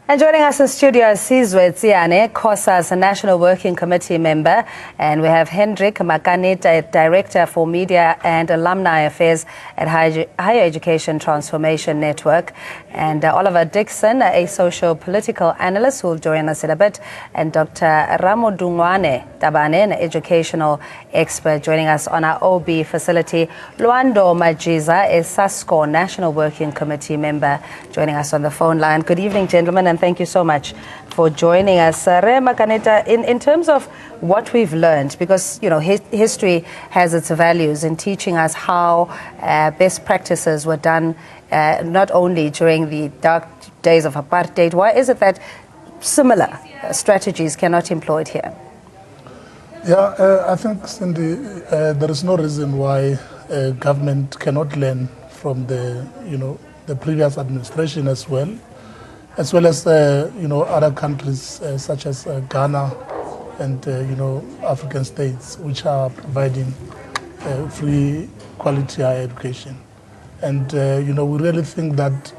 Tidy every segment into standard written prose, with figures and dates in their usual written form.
And joining us in studio is Sizwe Tsiane, COSA's National Working Committee member, and we have Hendrik Makanita, Director for Media and Alumni Affairs at Higher Education Transformation Network, and Oliver Dixon, a social-political analyst who will join us in a bit, and Dr. Ramodungwane Tabane, an educational expert, joining us on our OB facility. Luando Majiza is SASCO National Working Committee member, joining us on the phone line. Good evening, gentlemen, and thank you so much for joining us. Makaneta, in terms of what we've learned, because history has its values in teaching us how best practices were done, not only during the dark days of apartheid. Why is it that similar strategies cannot be employed here? Yeah, I think, Cindy, there is no reason why government cannot learn from the previous administration as well as other countries such as Ghana and African states, which are providing free quality higher education. And we really think that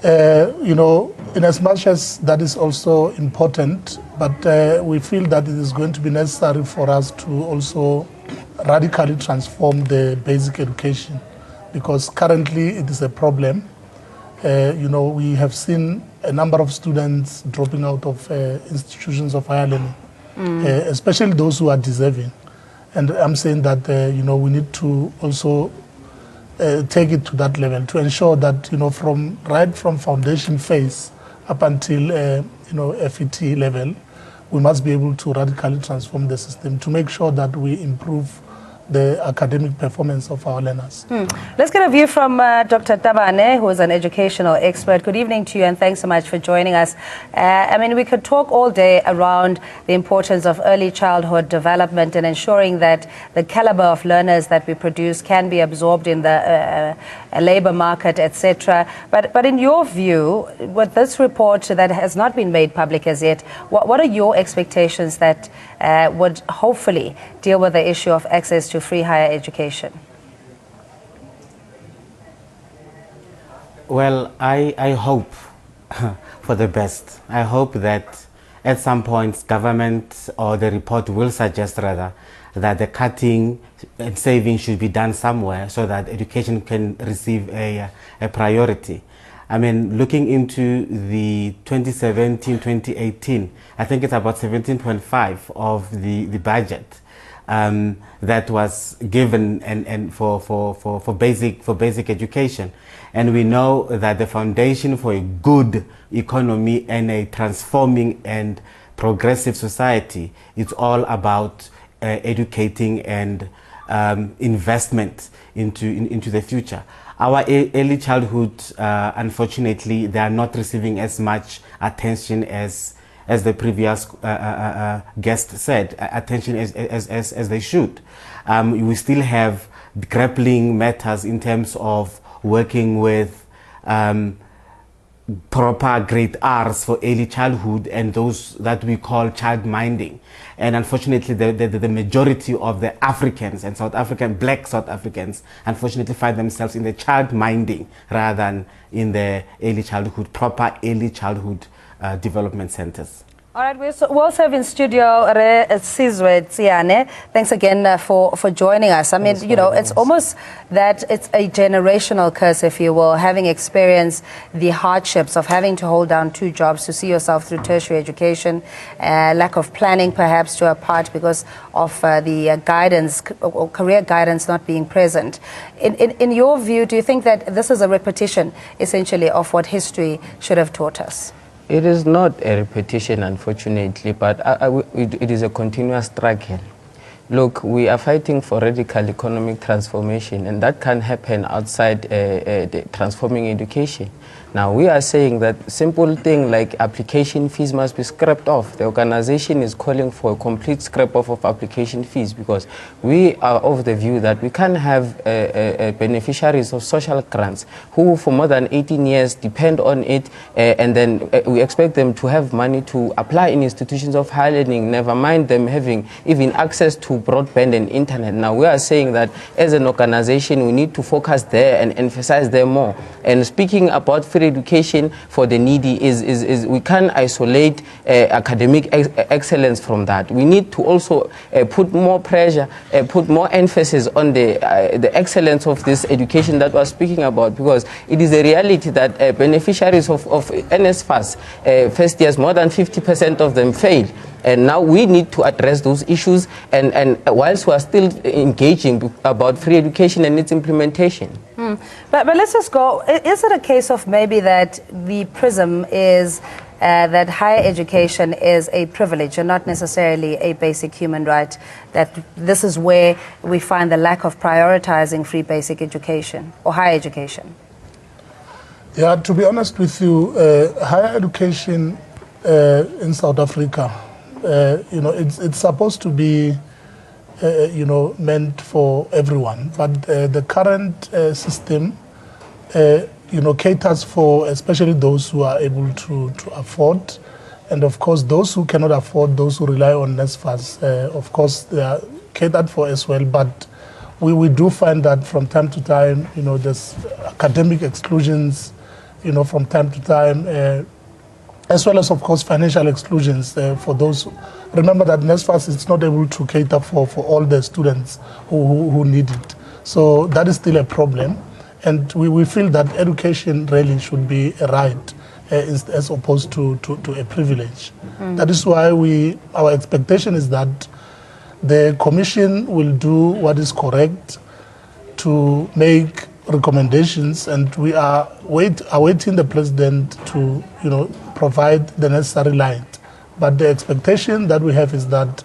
in as much as that is also important, but we feel that it is going to be necessary for us to also radically transform the basic education, because currently it is a problem. We have seen a number of students dropping out of institutions of higher learning, especially those who are deserving. And I'm saying that, we need to also take it to that level to ensure that, right from foundation phase up until, FET level, we must be able to radically transform the system to make sure that we improve the academic performance of our learners. Let's get a view from Dr. Tabane, who is an educational expert. Good evening to you, and thanks so much for joining us. We could talk all day around the importance of early childhood development and ensuring that the caliber of learners that we produce can be absorbed in the labor market, etc. But in your view, with this report that has not been made public as yet, what are your expectations that would hopefully deal with the issue of access to free higher education? Well, I hope for the best. I hope that at some point government or the report will suggest rather that the cutting and saving should be done somewhere so that education can receive a priority. Looking into the 2017-2018, I think it's about 17.5 of the budget that was given and for basic education. And we know that the foundation for a good economy and a transforming and progressive society, it's all about educating and investment into the future. Our early childhood, unfortunately, they are not receiving as much attention as the previous guest said, attention as they should. We still have grappling matters in terms of working with proper grade R's for early childhood and those that we call child minding. And unfortunately, the majority of the Africans and Black South Africans, unfortunately find themselves in the child minding rather than in the proper early childhood development centers. All right, we also have in studio Sizwe Tsiane. Thanks again for joining us. It's almost that it's a generational curse, if you will, having experienced the hardships of having to hold down two jobs to see yourself through tertiary education, lack of planning perhaps to a part because of the guidance or career guidance not being present. In your view, do you think that this is a repetition, essentially, of what history should have taught us? It is not a repetition, unfortunately, but it is a continuous struggle. Look, we are fighting for radical economic transformation, and that can happen outside the transforming education. Now, we are saying that simple thing like application fees must be scrapped off. The organization is calling for a complete scrap off of application fees because we are of the view that we can't have beneficiaries of social grants who for more than 18 years depend on it, and then we expect them to have money to apply in institutions of higher learning, never mind them having even access to broadband and internet. Now, we are saying that as an organization, we need to focus there and emphasize there more. And speaking about about free education for the needy is we can't isolate academic excellence from that. We need to also put more pressure, put more emphasis on the excellence of this education that we're speaking about, because it is a reality that beneficiaries of NSFAS, first years, more than 50% of them fail. And now we need to address those issues, and whilst we are still engaging about free education and its implementation. But let's just go. Is it a case of maybe that the prism is that higher education is a privilege and not necessarily a basic human right, that this is where we find the lack of prioritizing free basic education or higher education? Yeah, to be honest with you, higher education in South Africa, it's supposed to be, meant for everyone. But the current system, caters for especially those who are able to afford. And of course, those who cannot afford, those who rely on NSFAS, of course, they are catered for as well. But we do find that from time to time, there's academic exclusions, from time to time, as well as, of course, financial exclusions for those. Remember that NSFAS is not able to cater for all the students who need it. So that is still a problem. And we feel that education really should be a right as opposed to a privilege. That is why our expectation is that the Commission will do what is correct to make recommendations, and we are awaiting the President to provide the necessary light. But the expectation that we have is that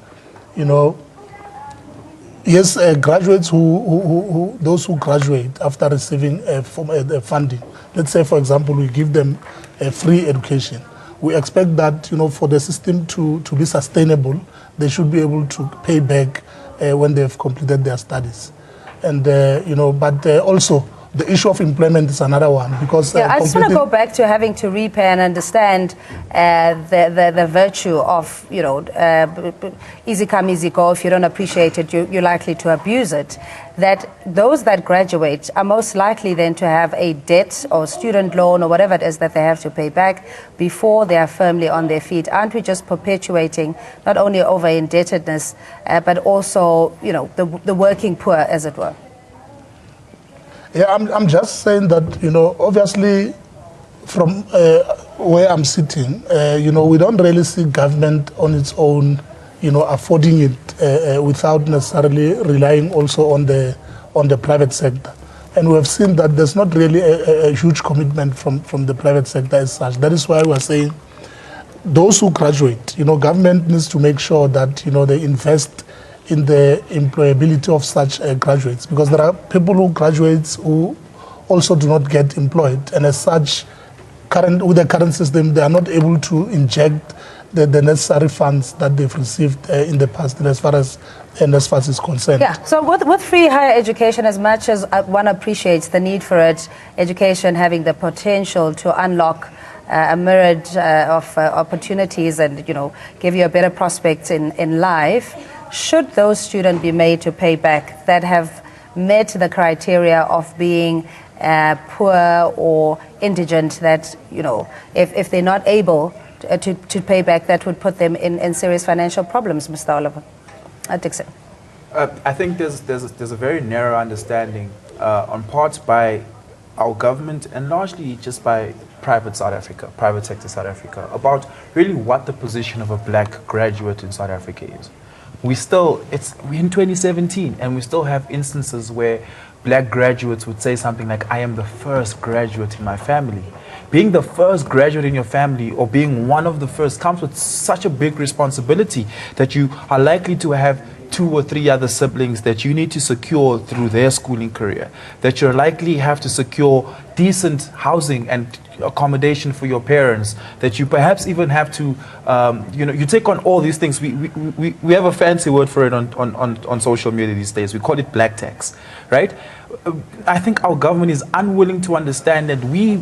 yes, graduates those who graduate after receiving funding, let's say for example we give them a free education, we expect that for the system to be sustainable, they should be able to pay back when they've completed their studies. And but also the issue of employment is another one, because I just want to go back to having to repay and understand the virtue of easy come, easy go. If you don't appreciate it, you're likely to abuse it. That those that graduate are most likely then to have a debt or student loan or whatever it is that they have to pay back before they are firmly on their feet. Aren't we just perpetuating not only over indebtedness, but also the working poor, as it were? Yeah, I'm just saying that, obviously from where I'm sitting, we don't really see government on its own, affording it without necessarily relying also on the private sector. And we have seen that there's not really a huge commitment from the private sector as such. That is why we're saying those who graduate, government needs to make sure that, they invest in the employability of such graduates, because there are people who graduate who also do not get employed, and as such, with the current system, they are not able to inject the necessary funds that they've received in the past, as far as NSFAS is concerned. Yeah, so with free higher education, as much as one appreciates the need for it, education having the potential to unlock a myriad of opportunities and, give you a better prospects in life, should those students be made to pay back that have met the criteria of being poor or indigent, that, if they're not able to pay back, that would put them in serious financial problems, Mr. Oliver? Dixon. I think there's a very narrow understanding on parts by our government and largely just by private sector South Africa, about really what the position of a black graduate in South Africa is. We're in 2017, and we still have instances where black graduates would say something like, I am the first graduate in my family. Being the first graduate in your family, or being one of the first, comes with such a big responsibility that you are likely to have 2 or 3 other siblings that you need to secure through their schooling career, that you're likely have to secure decent housing and accommodation for your parents, that you perhaps even have to, you take on all these things. We have a fancy word for it on social media these days. We call it black tax, right? I think our government is unwilling to understand that we,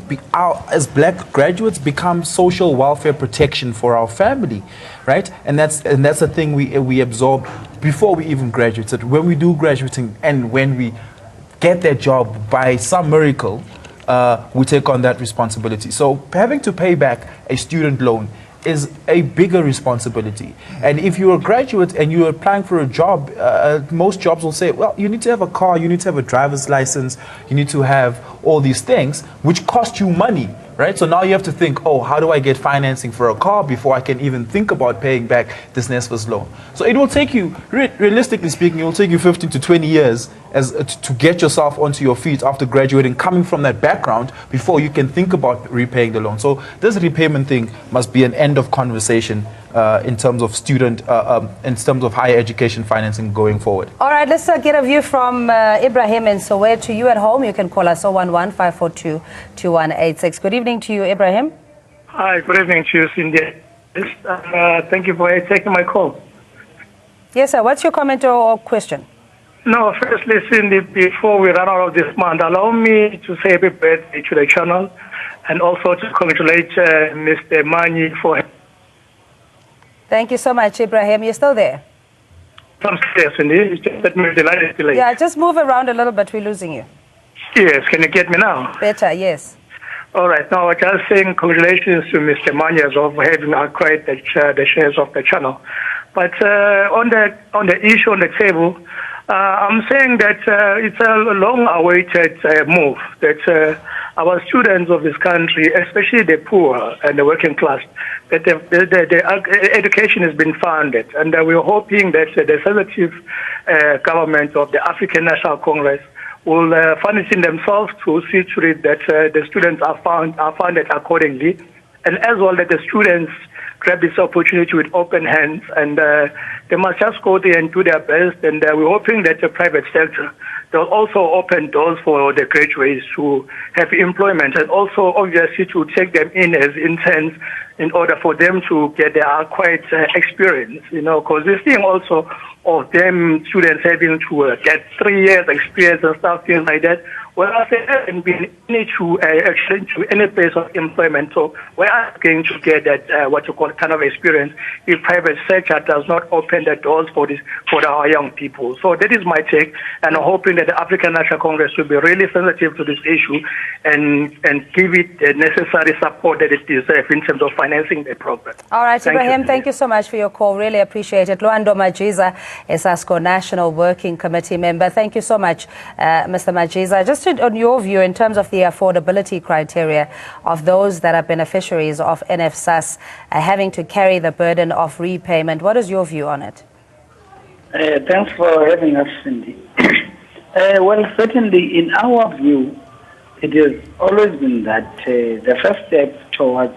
as black graduates, become social welfare protection for our family, right? And that's a thing we absorb before we even graduate. So when we do graduating and when we get that job by some miracle, we take on that responsibility. So having to pay back a student loan is a bigger responsibility. And if you're a graduate and you're applying for a job, most jobs will say, well, you need to have a car, you need to have a driver's license, you need to have all these things, which cost you money, right? So now you have to think, oh, how do I get financing for a car before I can even think about paying back this NSFAS loan? So it will take you, realistically speaking, it will take you 15 to 20 years to get yourself onto your feet after graduating, coming from that background, before you can think about repaying the loan. So this repayment thing must be an end of conversation in terms of in terms of higher education financing going forward. All right, let's get a view from Ibrahim and Soweto. To you at home, you can call us 011-542-2186. Good evening to you, Ibrahim. Hi, good evening to you, Cindy. Thank you for taking my call. Yes, sir. What's your comment or question? No, firstly, Cindy, before we run out of this month, allow me to say happy birthday to the channel and also to congratulate Mr. Mani for... Thank you so much, Ibrahim. You're still there? I'm still there, Cindy. It's just that the line is delayed. Yeah, just move around a little bit. We're losing you. Yes, can you get me now? Better, yes. All right. Now, I just saying congratulations to Mr. Mani as well for having acquired the shares of the channel. But on the issue on the table, I'm saying that it's a long-awaited move that our students of this country, especially the poor and the working class, that the education has been funded. And we're hoping that the sensitive government of the African National Congress will fund it in themselves to see to it that the students are funded accordingly. And as well that the students grab this opportunity with open hands, and they must just go there and do their best. And we're hoping that the private sector, they'll also open doors for the graduates to have employment, and also obviously to take them in as interns in order for them to get their acquired experience, because this thing also of them students having to get 3 years experience and stuff, things like that. Well, I say haven't been to any place of employment, so we're going to get that what you call kind of experience if private sector does not open the doors for our young people. So that is my take, and I'm hoping that the African National Congress will be really sensitive to this issue and give it the necessary support that it deserves in terms of financing the program. All right, Ibrahim, thank you so much for your call. Really appreciate it. Luando Majiza is ASCO National Working Committee member. Thank you so much, Mr. Majiza. Just on your view in terms of the affordability criteria of those that are beneficiaries of NSFAS having to carry the burden of repayment, what is your view on it? Thanks for having us, Cindy. Well, certainly in our view, it has always been that the first step towards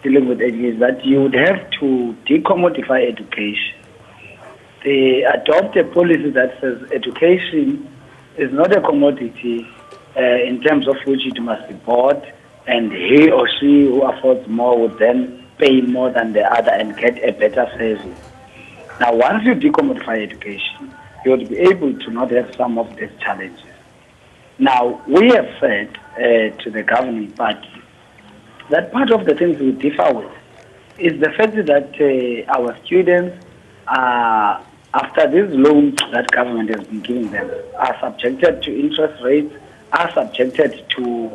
dealing with it is that you would have to decommodify education. They adopt a policy that says education is not a commodity in terms of which it must be bought, and he or she who affords more would then pay more than the other and get a better service. Now, once you decommodify education, you would be able to not have some of these challenges. Now, we have said to the governing party that part of the things we differ with is the fact that our students are, after these loans that government has been giving them, are subjected to interest rates, are subjected to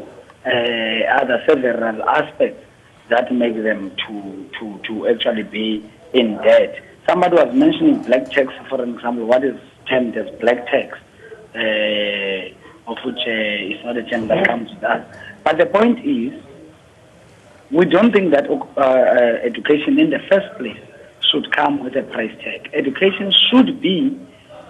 other several aspects that make them to actually be in debt. Somebody was mentioning black tax, for example. What is termed as black tax, of which is not a term that comes with us. But the point is, we don't think that education in the first place should come with a price tag. Education should be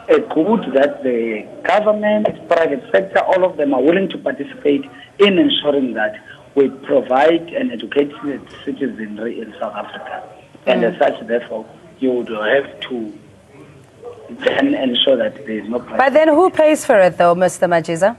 a good that the government, private sector, all of them are willing to participate in ensuring that we provide an educated citizenry in South Africa. And as such, therefore, you would have to then ensure that there is no price. But then who pays for it, though, Mr. Majiza?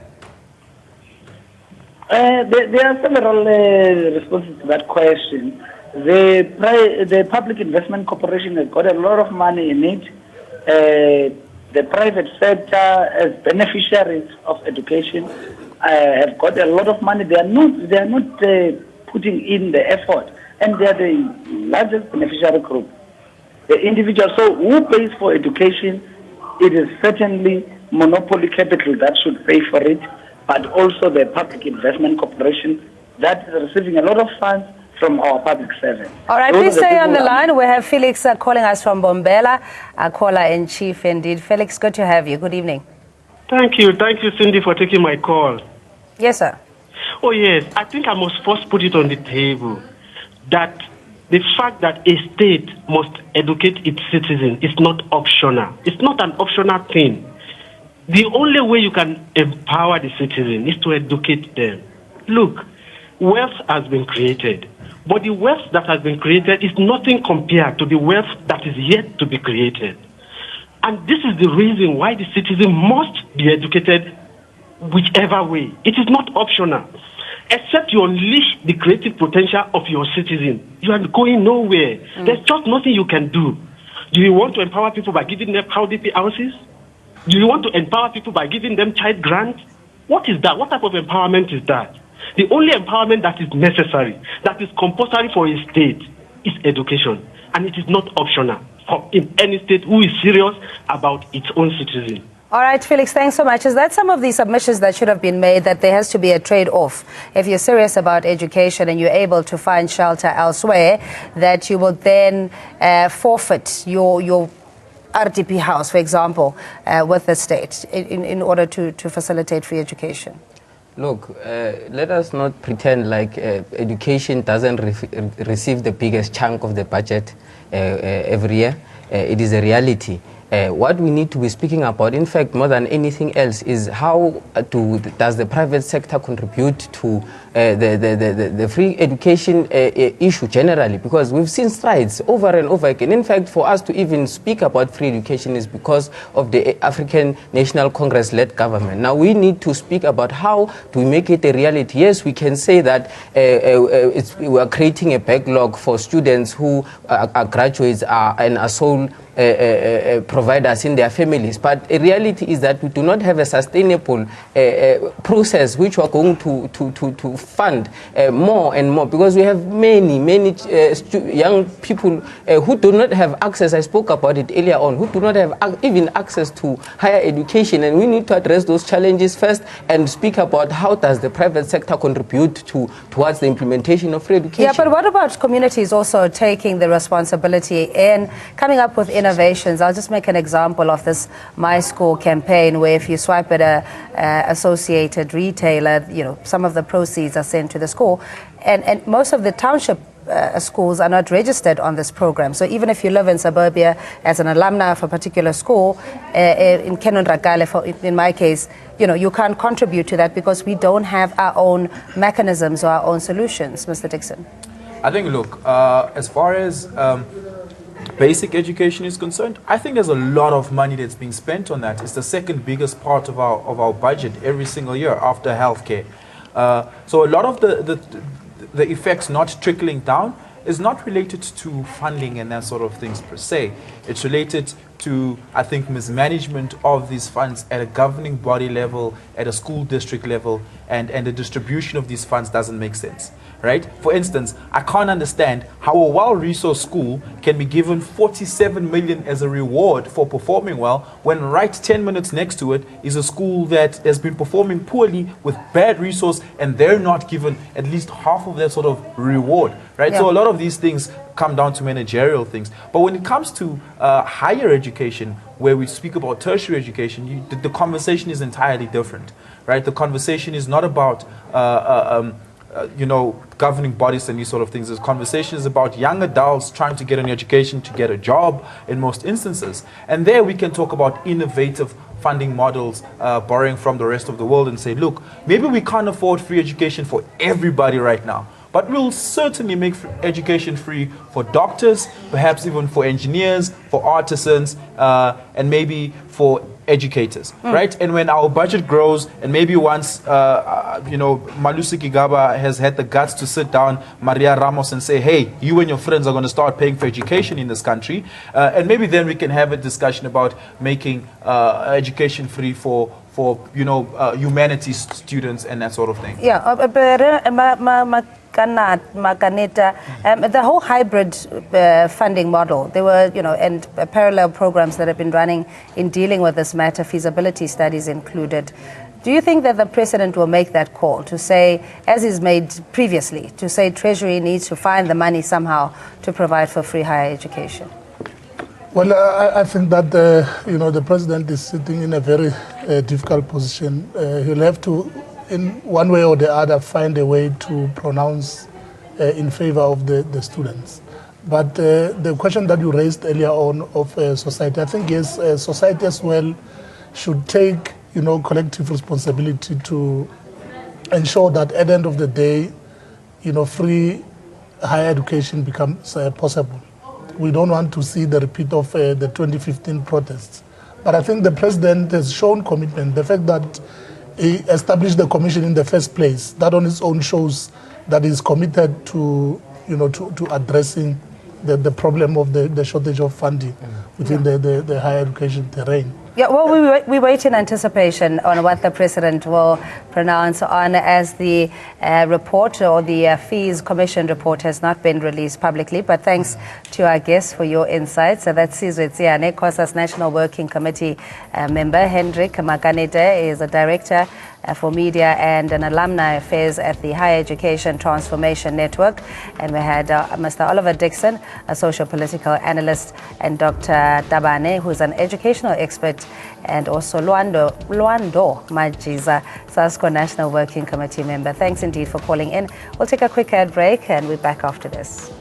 There are several responses to that question. The Public Investment Corporation has got a lot of money in it. The private sector, as beneficiaries of education, have got a lot of money. They are not putting in the effort, and they are the largest beneficiary group. The individual. So who pays for education? It is certainly monopoly capital that should pay for it. but also the Public Investment Corporation that is receiving a lot of funds from our public servants. All right, please stay on the line. We have Felix calling us from Bombela, our caller-in-chief indeed. Felix, good to have you. Good evening. Thank you, Cindy, for taking my call. Yes, sir. Oh, yes. I think I must first put it on the table that the fact that a state must educate its citizens is not optional. It's not an optional thing. The only way you can empower the citizen is to educate them. Look, wealth has been created, but the wealth that has been created is nothing compared to the wealth that is yet to be created. And this is the reason why the citizen must be educated whichever way. It is not optional. Except you unleash the creative potential of your citizen, you are going nowhere. There's just nothing you can do. Do you want to empower people by giving them housing houses? Do you want to empower people by giving them child grants? What is that? What type of empowerment is that? The only empowerment that is necessary, that is compulsory for a state, is education. And it is not optional in any state who is serious about its own citizens. All right, Felix, thanks so much. Is that some of the submissions that should have been made, that there has to be a trade-off? If you're serious about education and you're able to find shelter elsewhere, that you will then forfeit your RDP house, for example, with the state in order to facilitate free education? Look, let us not pretend like education doesn't receive the biggest chunk of the budget every year. It is a reality. What we need to be speaking about, in fact, more than anything else, is how does the private sector contribute to the free education issue generally, because we've seen strides over and over again. In fact, for us to even speak about free education is because of the African National Congress-led government. Now, we need to speak about how do we make it a reality. Yes, we can say that we are creating a backlog for students who are graduates and are sole providers in their families, but the reality is that we do not have a sustainable process which we are going to fund more and more, because we have many young people who do not have access. I spoke about it earlier on, who do not have even access to higher education, and we need to address those challenges first and speak about how does the private sector contribute towards the implementation of free education. Yeah, but what about communities also taking the responsibility and coming up with innovations? I'll just make an example of this My School campaign, where if you swipe at a associated retailer, you know, some of the proceeds are sent to the school, and most of the township schools are not registered on this program. So even if you live in suburbia as an alumni of a particular school, in Kenundrakale, in my case, you know, you can't contribute to that because we don't have our own mechanisms or our own solutions. Mr. Dixon. I think, look, as far as basic education is concerned, I think there's a lot of money that's being spent on that. It's the second biggest part of our budget every single year after healthcare. So a lot of the effects not trickling down is not related to funding and that sort of things per se. It's related to, I think, mismanagement of these funds at a governing body level, at a school district level, and the distribution of these funds doesn't make sense. Right? For instance, I can't understand how a well-resourced school can be given 47 million as a reward for performing well, when right 10 minutes next to it is a school that has been performing poorly with bad resource, and they're not given at least half of that sort of reward. Right? Yeah. So a lot of these things come down to managerial things. But when it comes to higher education, where we speak about tertiary education, the conversation is entirely different. Right? The conversation is not about governing bodies and these sort of things. This conversation is about young adults trying to get an education, to get a job in most instances. And there we can talk about innovative funding models, borrowing from the rest of the world, and say, look, maybe we can't afford free education for everybody right now, but we'll certainly make education free for doctors, perhaps even for engineers, for artisans, and maybe for educators, right? And when our budget grows, and maybe once, Malusi Kigaba has had the guts to sit down Maria Ramos and say, hey, you and your friends are going to start paying for education in this country, and maybe then we can have a discussion about making education free for humanities students and that sort of thing. Yeah, the whole hybrid funding model, there were, and parallel programs that have been running in dealing with this matter, feasibility studies included. Do you think that the President will make that call to say, as he's made previously, to say Treasury needs to find the money somehow to provide for free higher education? Well, I think that, the President is sitting in a very difficult position. He'll have to, in one way or the other, find a way to pronounce in favor of the students. But the question that you raised earlier on of society, I think, yes, society as well should take, collective responsibility to ensure that at the end of the day, free higher education becomes possible. We don't want to see the repeat of the 2015 protests. But I think the President has shown commitment. The fact that he established the commission in the first place, that on its own shows that he's committed to, to addressing the problem of the shortage of funding within the higher education terrain. Yeah, well, we wait in anticipation on what the President will pronounce on, as the report or the Fees Commission report has not been released publicly. But thanks to our guests for your insights. So that's Sizwe Tsiane, COSA's National Working Committee member. Hendrik Makanete is a director for media and an alumni affairs at the Higher Education Transformation Network. And we had Mr. Oliver Dixon, a socio-political analyst, and Dr. Tabane, who's an educational expert, and also Luando Majiza, SASCO National Working Committee member. Thanks indeed for calling in. We'll take a quick ad break and we're back after this.